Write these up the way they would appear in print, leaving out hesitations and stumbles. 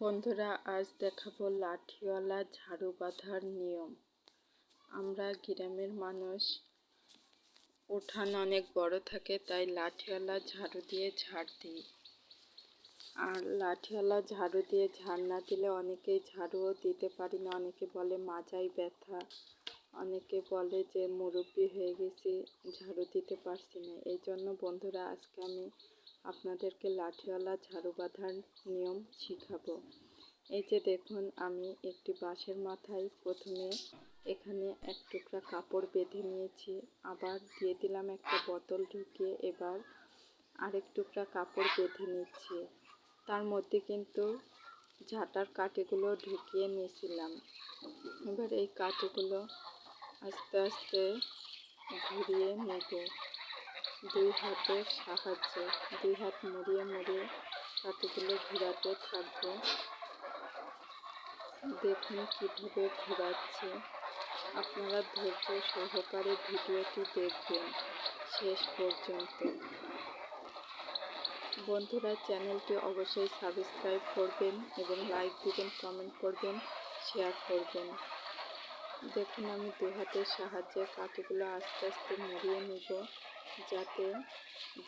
বন্ধুরা, আজ দেখাবো লাঠিওয়ালা ঝাড়ু বাঁধার নিয়ম। আমরা গ্রামের মানুষ, উঠান অনেক বড় থাকে, তাই লাঠিওয়ালা ঝাড়ু দিয়ে ঝাড় দিই। আর লাঠিওয়ালা ঝাড়ু দিয়ে ঝাড় না দিলে অনেকেই ঝাড়ুও দিতে পারি না। অনেকে বলে মাজায় ব্যথা, অনেকে বলে যে মুরব্বি হয়ে গেছি, ঝাড়ু দিতে পারছি না। এই জন্য বন্ধুরা, আজকে আমি আপনাদেরকে লাঠিওয়ালা ঝাড়ু বাঁধার নিয়ম শিখাবো। এই যে দেখুন, আমি একটি বাঁশের মাথায় প্রথমে এখানে এক টুকরা কাপড় বেঁধে নিয়েছি, আবার দিয়ে দিলাম একটা বোতল ঢুকিয়ে, এবার আরেক টুকরা কাপড় বেঁধে নিচ্ছি। তার মধ্যে কিন্তু ঝাঁটার কাঠিগুলো ঢুকিয়ে নিয়েছিলাম। এবার এই কাঠিগুলো আস্তে আস্তে ঘুরিয়ে নেব দুই হাতের সাহায্যে। দুই হাত মুড়িয়ে মুড়িয়ে কাঠিগুলো ঘোরাতে থাকবো। দেখুন কিভাবে ঘোরাচ্ছে। আপনারা ধৈর্য সহকারে ভিডিওটি দেখবেন শেষ পর্যন্ত। বন্ধুরা, চ্যানেলটি অবশ্যই সাবস্ক্রাইব করবেন এবং লাইক দিবেন, কমেন্ট করবেন, শেয়ার করবেন। দেখুন, আমি দুই হাতের সাহায্যে কাঠিগুলো আস্তে আস্তে মুড়িয়ে নেব, যাতে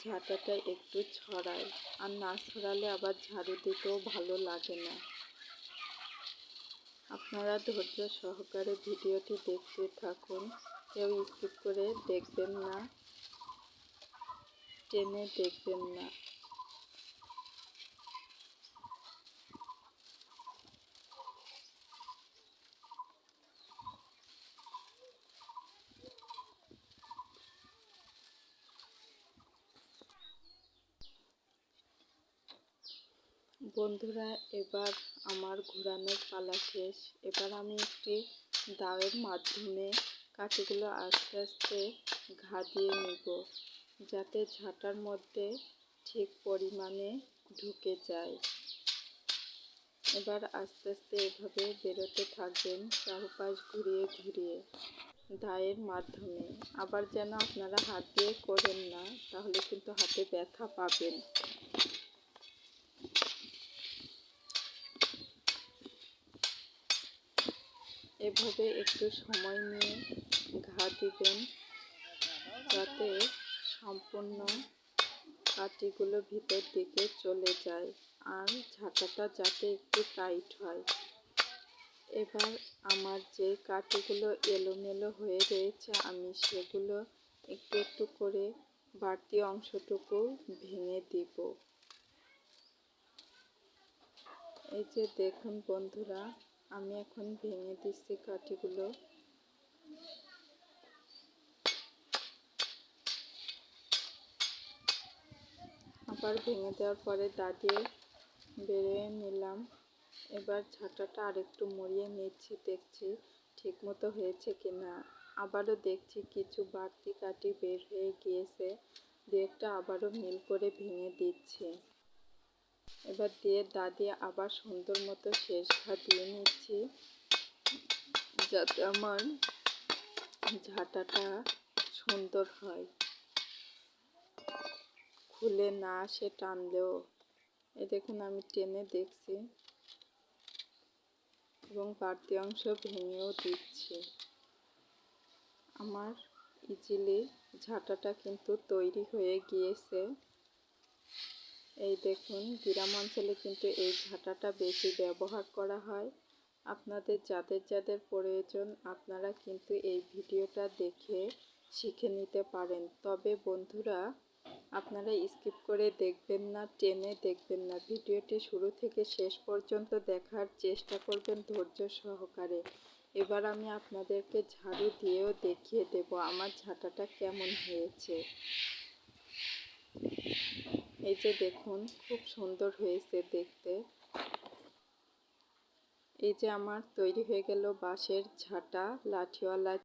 ঝাঁটাটা একটু ছড়ায়। আর না ছড়ালে আবার ঝাড়ু দিতেও ভালো লাগে না। আপনারা ধৈর্য সহকারে ভিডিওটি দেখতে থাকুন, কেউ স্কিপ করে দেখবেন না, টেনে দেখবেন না। বন্ধুরা, এবার আমার ঘোরানোর পালা শেষ। এবার আমি একটি দাওয়ের মাধ্যমে কাঠিগুলো আস্তে আস্তে ঘা দিয়ে নেব, যাতে ঝাঁটার মধ্যে ঠিক পরিমাণে ঢুকে যায়। এবার আস্তে আস্তে এভাবে বেরোতে থাকবেন, চারপাশ ঘুরিয়ে ঘুরিয়ে দায়ের মাধ্যমে। আবার যেন আপনারা হাত দিয়ে করেন না, তাহলে কিন্তু হাতে ব্যথা পাবেন। এভাবে একটু সময় নিয়ে ঘা দিবেন, যাতে সম্পূর্ণ কাঠিগুলো ভিতর দিকে চলে যায় আর ঝাঁটাটা যাতে একটু টাইট হয়। এবার আমার যে কাঠিগুলো এলোমেলো হয়ে রয়েছে, আমি সেগুলো একটু একটু করে বাড়তি অংশটুকু ভেঙে দিব। এই যে দেখুন বন্ধুরা, আমি এখন ভেঙে দিচ্ছি কাঠিগুলো। আবার ভেঙে দেওয়ার পরে দা দিয়ে বেরিয়ে নিলাম। এবার ঝাঁটাটা আরেকটু মুড়িয়ে নিচ্ছি, দেখছি ঠিক মতো হয়েছে কিনা। আবারও দেখছি কিছু বাড়তি কাঠি বের হয়ে গিয়েছে, দু একটা আবারও মিল করে ভেঙে দিচ্ছি। এবার দিয়ে দা দিয়ে আবার সুন্দর মতো শেষ ঘা দিয়ে নিচ্ছি, যাতে আমার ঝাঁটাটা সুন্দর হয়, খুলে না আসে টানলেও। এই দেখুন, আমি টেনে দেখছি এবং বাড়তি অংশ ভেঙেও দিচ্ছি। আমার ইজিলি ঝাঁটাটা কিন্তু তৈরি হয়ে গিয়েছে। এই দেখুন, গ্রাম অঞ্চলে কিন্তু এই ঝাঁটাটা বেশি ব্যবহার করা হয়। আপনাদের যাদের যাদের প্রয়োজন, আপনারা কিন্তু এই ভিডিওটা দেখে শিখে নিতে পারেন। তবে বন্ধুরা, আপনারা স্কিপ করে দেখবেন না, টেনে দেখবেন না। ভিডিওটি শুরু থেকে শেষ পর্যন্ত দেখার চেষ্টা করবেন ধৈর্য সহকারে। এবার আমি আপনাদেরকে ঝাড়ু দিয়েও দেখিয়ে দেব আমার ঝাঁটাটা কেমন হয়েছে। এই যে দেখুন, খুব সুন্দর হয়েছে দেখতে। এই যে আমার তৈরি হয়ে গেল বাঁশের ঝাঁটা, লাঠিওয়ালা